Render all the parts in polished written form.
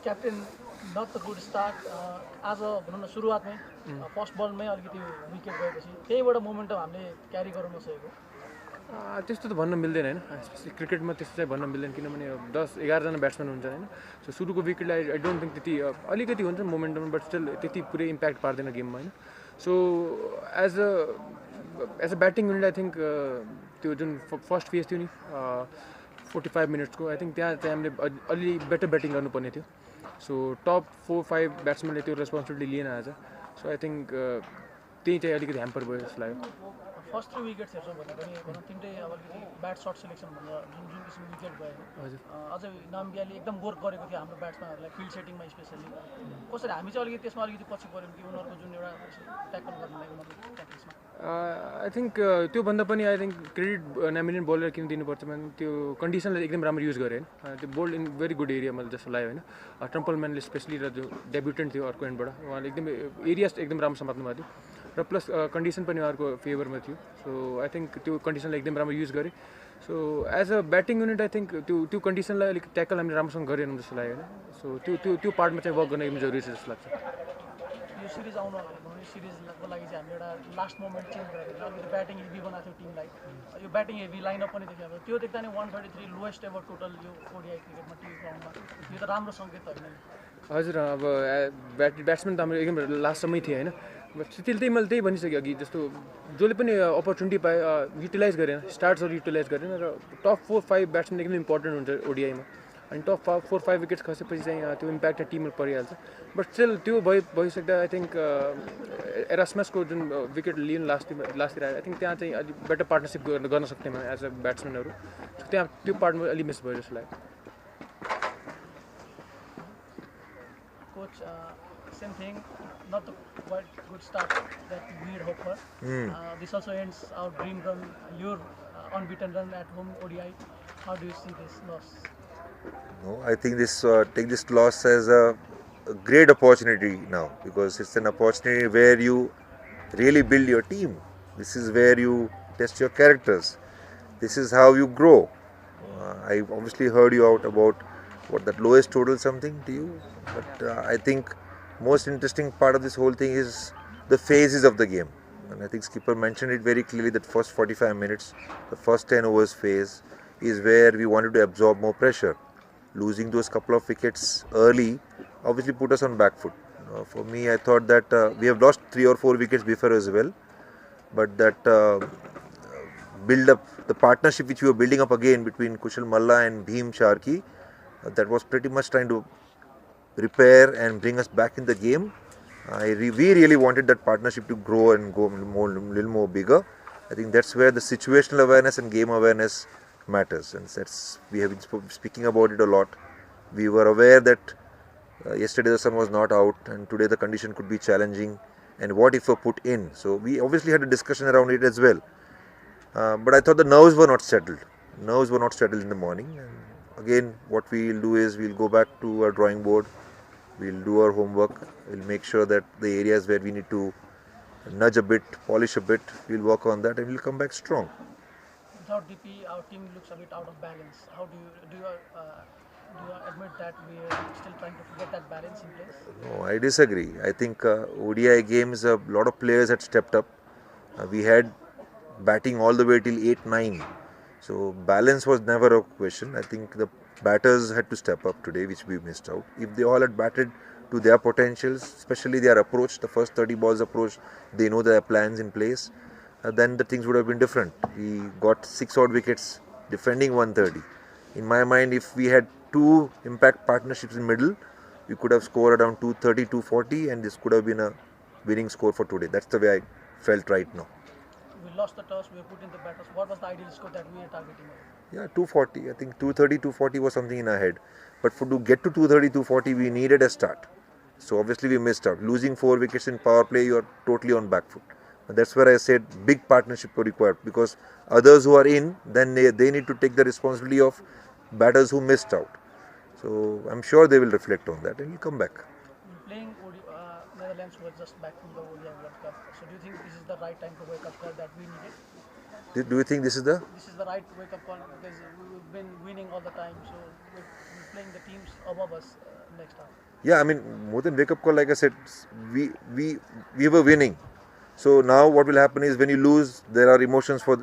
Captain not the good start आज भनौँ न सुरुवातमै फर्स्ट बलमै अलिकति विकेट गएपछि त्यहीबाट मोमेन्टम हामीले क्यारी गराउन नसकेको त्यस्तो त भन्न मिल्दैन होइन स्पेसली क्रिकेटमा त्यस्तो चाहिँ भन्न मिल्दैन किनभने 10-11जना ब्याट्सम्यान हुन्छ होइन सो सुरुको विकेटलाई आई डोन्ट थिङ्क त्यति अलिकति हुन्छ मोमेन्टम बट स्टिल त्यति पुरै इम्प्याक्ट पार्दैन गेममा होइन so as a batting unit I think त्यो जुन फर्स्ट फेज थियो नि 45 मिनट्सको आई थिङ्क त्यहाँ चाहिँ हामीले अलि बेटर ब्याटिङ गर्नुपर्ने थियो सो टप 4-5 ब्याट्सम्यानले त्यो रेस्पोन्सिबिलिटी लिएन आज सो आई थिङ्क त्यही चाहिँ अलिकति ह्याम्पर भयो जस्तो लाग्यो फर्स्ट 3 विकेट्स हेर्छौँ भने पनि भनौँ तिनटै अब अलिकति ब्याट सर्ट सेलेक्सन भनेर जुन किसिमको विकेट गयो हजुर अझै नाम्बियाले एकदम वर्क गरेको थियो हाम्रो ब्याट्सम्यानहरूलाई फिल्ड सेटिङमा स्पेसली कसरी हामी चाहिँ अलिकति त्यसमा अलिकति पछि पऱ्यौँ कि उनीहरूको जुन एउटा ट्याकल गर्नलाई उनीहरूको ट्याकल्समा आई थिङ्क त्योभन्दा पनि आई थिङ्क क्रेडिट नामिनेट बलर किन दिनुपर्छ भने त्यो कन्डिसनलाई एकदम राम्रो युज गरे होइन त्यो बोल्ड इन भेरी गुड एरिया मलाई जस्तो लाग्यो होइन ट्रम्पलम्यानले स्पेसली र जो डेब्युटेन्ट थियो अर्को एन्डबाट उहाँले एकदम एरिया एकदम राम्रो सम्हाल्नु भएको थियो र प्लस कन्डिसन पनि उहाँहरूको फेभरमा थियो सो आई थिङ्क त्यो कन्डिसनलाई एकदम राम्रो युज गरेँ so as a batting unit I think त्यो कन्डिसनलाई अलिक ट्याकल हामीले राम्रोसँग गरेनौँ जस्तो लाग्यो होइन सो त्यो पार्टमा चाहिँ वर्क गर्न एकदम जरुरी छ जस्तो लाग्छ यो सिरिज आउन सिरिजको लागि चाहिँ हामीले एउटा लास्ट मोमेन्ट चेन्ज गरेर अलिकति ब्याटिङ हेभी बनाएको थियो टिमलाई यो ब्याटिङ हेभी लाइनअप पनि देख्यो अब त्यो देख्दा नै 133 लोएस्ट एभर टोटल यो ओडिआई क्रिकेटमा टिम ग्राउन्डमा यो त राम्रो सङ्केत होइन हजुर अब ब्याट्सम्यान त हाम्रो एकदम लास्टसम्मै थियो होइन बट स्टिल त्यही मैले त्यही भनिसकेँ अघि जस्तो जसले पनि अपर्च्युनिटी पाए युटिलाइज गरेन स्टार्ट्सहरू युटिलाइज गरेन र टप 4-5 ब्याट्सम्यान एकदम इम्पोर्टेन्ट हुन्छ ओडिआईमा अनि टप 4-5 विकेट्स खसेपछि चाहिँ त्यो इम्प्याक्ट टिममा परिहाल्छ बट स्टिल त्यो भइसक्दा आई थिङ्क एरास्मसको जुन विकेट लिनु लास्टतिर आयो आई थिङ्क त्यहाँ चाहिँ अलिक बेटर पार्टनरसिप गर्न सक्ने एज अ ब्याट्सम्यानहरू त्यहाँ त्यो पार्टमा अलिक मिस भयो जस्तो लाग्यो coach same thing, not the quite good start that we had hoped for. This also ends our dream run, your unbeaten run at home ODI. How do you see this loss? No, I think take this loss as a great opportunity now because it's an opportunity where you really build your team. This is where you test your characters. This is how you grow. I obviously heard you out about what that lowest total something to you, but I think most interesting part of this whole thing is the phases of the game, and I think skipper mentioned it very clearly that first 45 minutes, the first 10 overs phase is where we wanted to absorb more pressure. Losing those couple of wickets early obviously put us on back foot. For me, I thought that we have lost 3 or 4 wickets before as well, but that build up the partnership which we were building up again between Kushal Malla and Bhim Sharki, that was pretty much trying to repair and bring us back in the game. We really wanted that partnership to grow and go little more bigger. I think that's where the situational awareness and game awareness matters, and we have been speaking about it a lot. We were aware that yesterday the sun was not out and today the condition could be challenging, and what if we're put in? So we obviously had a discussion around it as well, but I thought the nerves were not settled. Nerves were not settled in the morning, and again what we'll do is we'll go back to our drawing board. We'll do our homework. We'll make sure that the areas where we need to nudge a bit, polish a bit, we'll work on that and we'll come back strong. Without DP, our team looks a bit out of balance. How do you admit that we are still trying to get that balance in place? No, I disagree. I think ODI games, a lot of players had stepped up. We had batting all the way till 8-9. So balance was never a question. I think the batters had to step up today, which we missed out. If they all had batted to their potentials, especially their approach, the first 30 balls approach, they know their plans in place, then the things would have been different. We got 6 odd wickets defending 130. In my mind, if we had 2 impact partnerships in middle, we could have scored around 230, 240 and this could have been a winning score for today. That's the way I felt right now. We lost the toss, we put in the batters. What was the ideal score that we were targeting? Yeah, 240. I think 230, 240 was something in our head. But to get to 230, 240, we needed a start. So obviously we missed out. Losing 4 wickets in power play, you are totally on back foot. And that's where I said big partnership were required, because others who are in, then they need to take the responsibility of batters who missed out. So I'm sure they will reflect on that and will come back. Playing Netherlands was just back from the ODI World Cup. So do you think this is the right time to wake up call that we needed? Do you think this is the? This is the right wake up call because we've been winning all the time. So we're playing expecting the teams above us next half? Yeah, I mean, more than wake up call, like I said, we were winning. So now what will happen is when you lose, there are emotions for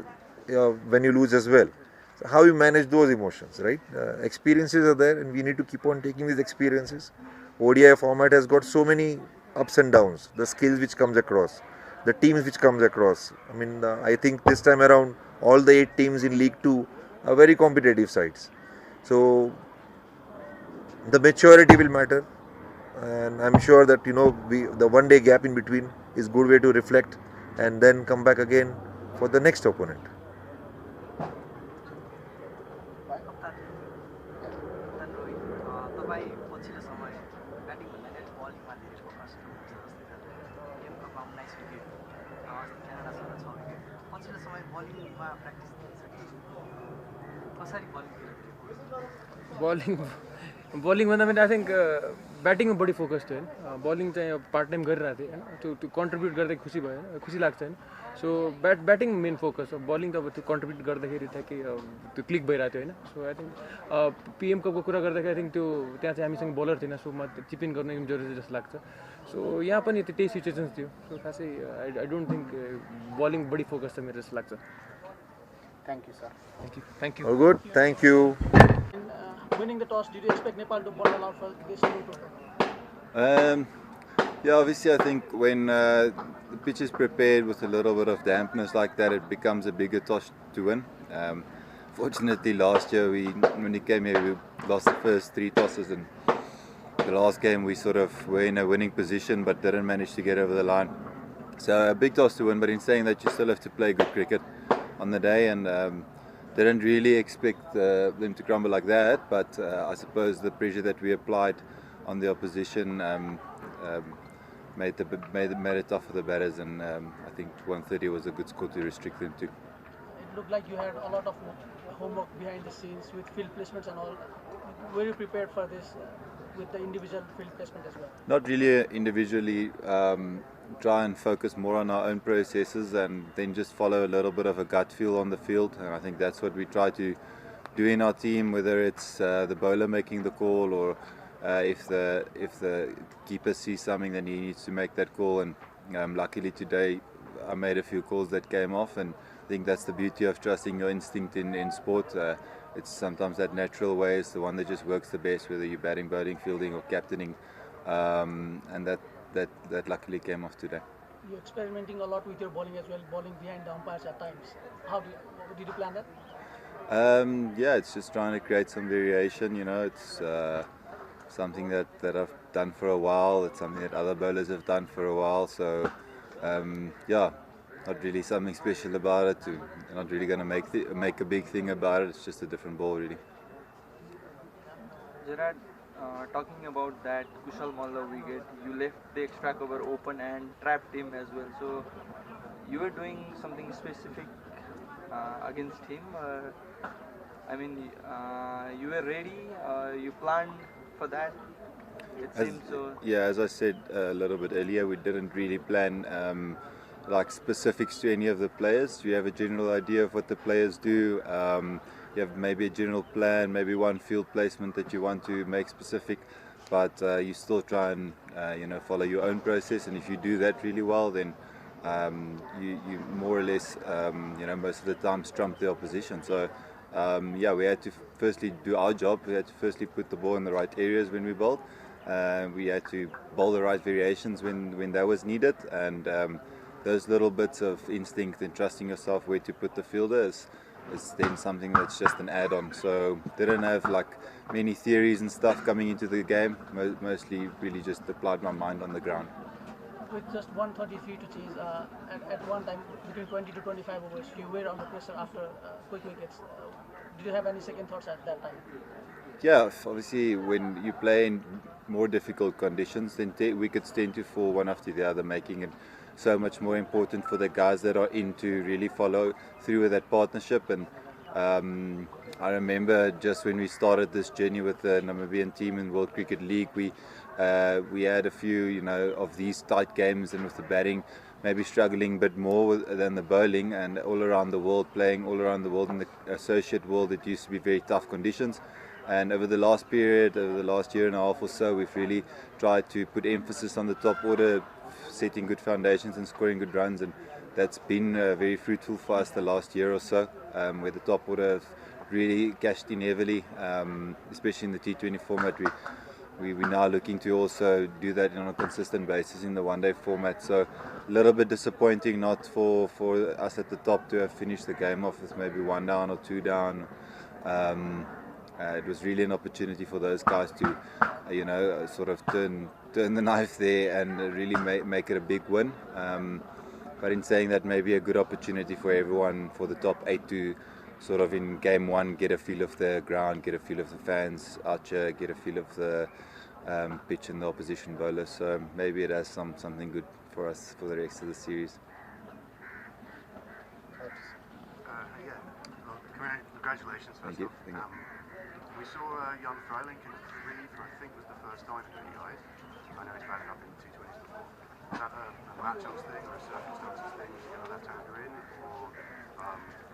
when you lose as well. So how you manage those emotions, right? Experiences are there, and we need to keep on taking these experiences. ODI format has got so many ups and downs. The skills which comes across, the teams which comes across. I mean, I think this time around, all the 8 teams in League Two are very competitive sides. So the maturity will matter, and I'm sure that the 1 day gap in between is good way to reflect and then come back again for the next opponent. Bowling भन्दा पनि I think ब्याटिङमा बढी focus थियो होइन. Bowling चाहिँ part time गरिरहेको थिएँ होइन. त्यो कन्ट्रिब्युट गर्दै खुसी भयो होइन, खुसी लाग्छ होइन. सो ब्याटिङ मेन फोकस हो. बलिङ त अब त्यो कन्ट्रिब्युट गर्दाखेरि ठ्याक्कै त्यो क्लिक भइरहेको थियो होइन. सो आई थिङ्क पिएम कपको कुरा गर्दाखेरि आई थिङ्क त्यो त्यहाँ चाहिँ हामीसँग बलर थिएन, सो चिपिन गर्न एकदम जरुरी जस्तो लाग्छ. सो यहाँ पनि त्यही सिचुएसन्स थियो. सो खासै आई डोन्ट थिङ्क बलिङ बढी फोकस छ मेरो जस्तो लाग्छ. Thank you, sir. Thank you. All good. Thank you. Winning the toss, did you expect Nepal to ball out for this new total? Yeah, obviously I think when the pitch is prepared with a little bit of dampness like that, it becomes a bigger toss to win. Fortunately last year when we came here we lost the first 3 tosses, and the last game we sort of were in a winning position but didn't manage to get over the line. So a big toss to win, but in saying that you still have to play good cricket on the day, and didn't really expect them to crumble like that, but I suppose the pressure that we applied on the opposition made it tough for the batters, and I think 130 was a good score to restrict them to. It looked like you had a lot of homework behind the scenes with field placements and all. Were you prepared for this with the individual field placement as well? Not really individually. Try and focus more on our own processes and then just follow a little bit of a gut feel on the field, and I think that's what we try to do in our team, whether it's the bowler making the call or if the keeper sees something then he needs to make that call, and luckily today I made a few calls that came off, and I think that's the beauty of trusting your instinct in sport. It's sometimes that natural way is the one that just works the best, whether you're batting, bowling, fielding or captaining, and that luckily came off today. You're experimenting a lot with your bowling as well, bowling behind the umpires at times. Did you plan that? Yeah, it's just trying to create some variation. It's something that I've done for a while. It's something that other bowlers have done for a while. So yeah, not really something special about it. Not really going to make a big thing about it. It's just a different ball, really. Gerard, talking about that Kushal Malla wicket, you left the extra cover open and trapped him as well. So you were doing something specific against him. I mean, you were ready. You planned for that. It seems so. Yeah, as I said a little bit earlier, we didn't really plan like specifics to any of the players. We have a general idea of what the players do. You have maybe a general plan, maybe one field placement that you want to make specific, but you still try and follow your own process. And if you do that really well, then you more or less most of the time trump the opposition. So yeah, we had to firstly do our job. We had to firstly put the ball in the right areas when we bowled. We had to bowl the right variations when that was needed, and those little bits of instinct and trusting yourself where to put the fielder is then something that's just an add-on. So didn't have like many theories and stuff coming into the game. Mostly really just applied my mind on the ground. With just 133 to chase, at one time between 20 to 25 overs, you were under pressure after quick wickets. Did you have any second thoughts at that time? Yeah, obviously when you play in more difficult conditions, then wickets tend to fall one after the other, making it so much more important for the guys that are in to really follow through with that partnership. And I remember just when we started this journey with the Namibian team in World Cricket League, we had a few of these tight games, and with the batting maybe struggling a bit more than the bowling, and all around the world, playing all around the world in the associate world, it used to be very tough conditions. And over the last period, over the last year and a half or so, we've really tried to put emphasis on the top order, setting good foundations and scoring good runs, and that's been very fruitful for us the last year or so, where the top order have really cashed in heavily, especially in the T20 format. We're now looking to also do that on a consistent basis in the one-day format. So a little bit disappointing not for us at the top to have finished the game off with maybe 1 down or 2 down. It was really an opportunity for those guys to, sort of turn the knife there and really make it a big win. But in saying that, maybe a good opportunity for everyone, for the top 8 to sort of in game 1 get a feel of the ground, get a feel of the fans, Archer, get a feel of the pitch and the opposition bowlers. So maybe it has something good for us for the rest of the series. Congratulations first Thank you. off. We saw Jan Freiling in 3 for I think was the first time for you guys. I know he's batted up in the T20s before. Is that a matchups thing or a circumstances thing? Left-hander in, or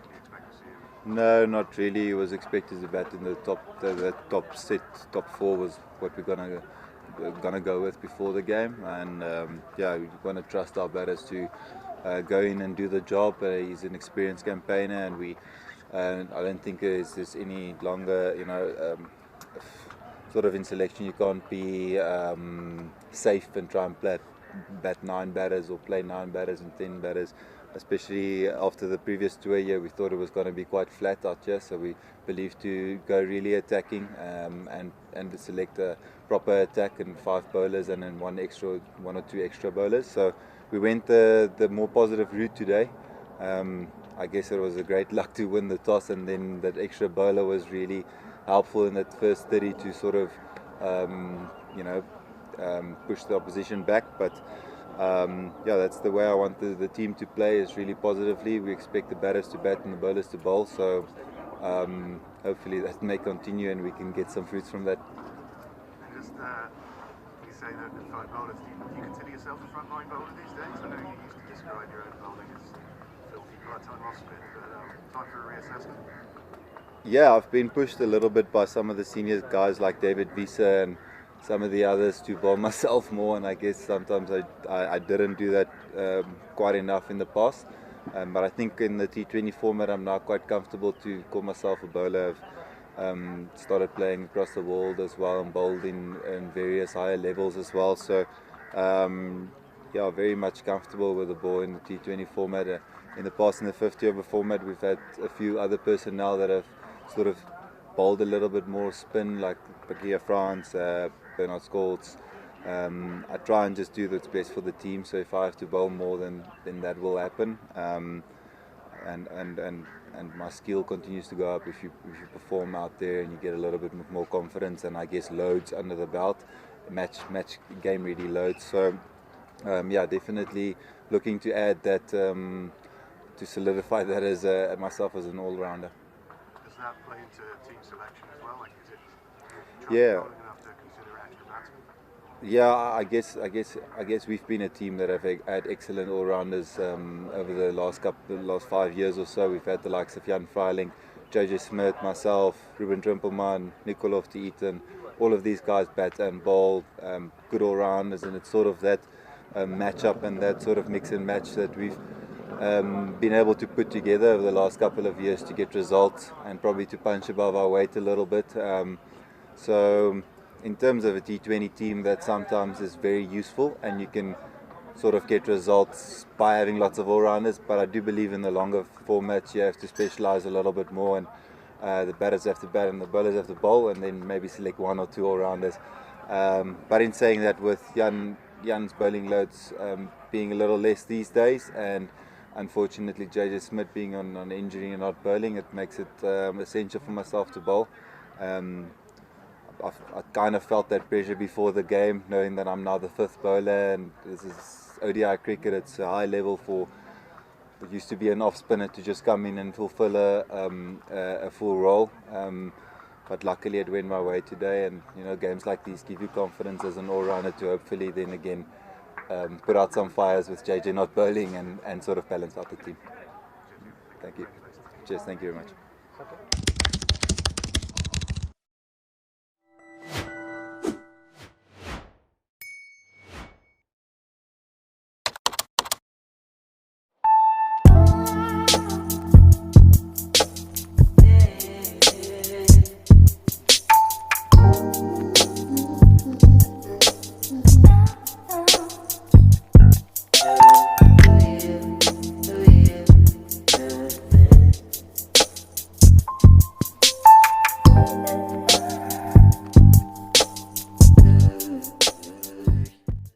can you expect to see him? No, not really. He was expected to bat in the top. The top set, top 4 was what we're gonna go with before the game, and we're gonna trust our batters to go in and do the job. He's an experienced campaigner, and I don't think there's any longer, sort of in selection you can't be safe and try and bat 9 batters or play 9 batters and 10 batters. Especially after the previous tour year, we thought it was going to be quite flat out here, so we believed to go really attacking and select a proper attack and 5 bowlers and then 1 or 2 extra bowlers. So we went the more positive route today. I guess it was a great luck to win the toss, and then that extra bowler was really helpful in that first 30 to sort of push the opposition back. But that's the way I want the team to play, is really positively. We expect the batters to bat and the bowlers to bowl, so hopefully that may continue and we can get some fruits from that. And just you say that the 5 bowlers, do you consider yourself a frontline bowler these days? I know you used to describe your own bowling as filthy part-time loss spin, but time for a reassessment. Yeah, I've been pushed a little bit by some of the senior guys like David Visa and some of the others to bowl myself more, and I guess sometimes I didn't do that quite enough in the past. But I think in the T20 format I'm now quite comfortable to call myself a bowler. I've started playing across the world as well and bowled in various higher levels as well. So very much comfortable with the ball in the T20 format. In the past, in the 50 over format, we've had a few other personnel that have sort of bowled a little bit more spin, like Pakia France, Bernard Scholz. I try and just do what's best for the team, so if I have to bowl more, then that will happen. And my skill continues to go up if you perform out there and you get a little bit more confidence and I guess loads under the belt, match game ready loads. So definitely looking to add that to solidify that as myself as an all-rounder. Does that play into team selection as well? Like, is it Yeah. enough to consider extra batsmen? Yeah, I guess we've been a team that have had excellent all-rounders over the last 5 years or so. We've had the likes of Jan Freiling, JJ Smith, myself, Ruben Trimpelman, Nikolov to Eaton. All of these guys bat and bowl, good all-rounders, and it's sort of that match-up and that sort of mix and match that we've been able to put together over the last couple of years to get results and probably to punch above our weight a little bit. So in terms of a T20 team, that sometimes is very useful and you can sort of get results by having lots of all-rounders, but I do believe in the longer formats you have to specialise a little bit more, and the batters have to bat and the bowlers have to bowl, and then maybe select 1 or 2 all-rounders. But in saying that, with Jan's bowling loads being a little less these days, and unfortunately JJ Smith being on injury and not bowling, it makes it essential for myself to bowl. I kind of felt that pressure before the game, knowing that I'm now the 5th bowler, and this is ODI cricket. It's a high level for what used to be an off spinner to just come in and fulfill a full role. But luckily it went my way today, and games like these give you confidence as an all-rounder to hopefully then again put out some fires with JJ not bowling and sort of balance out the team. Thank you. Cheers, thank you very much.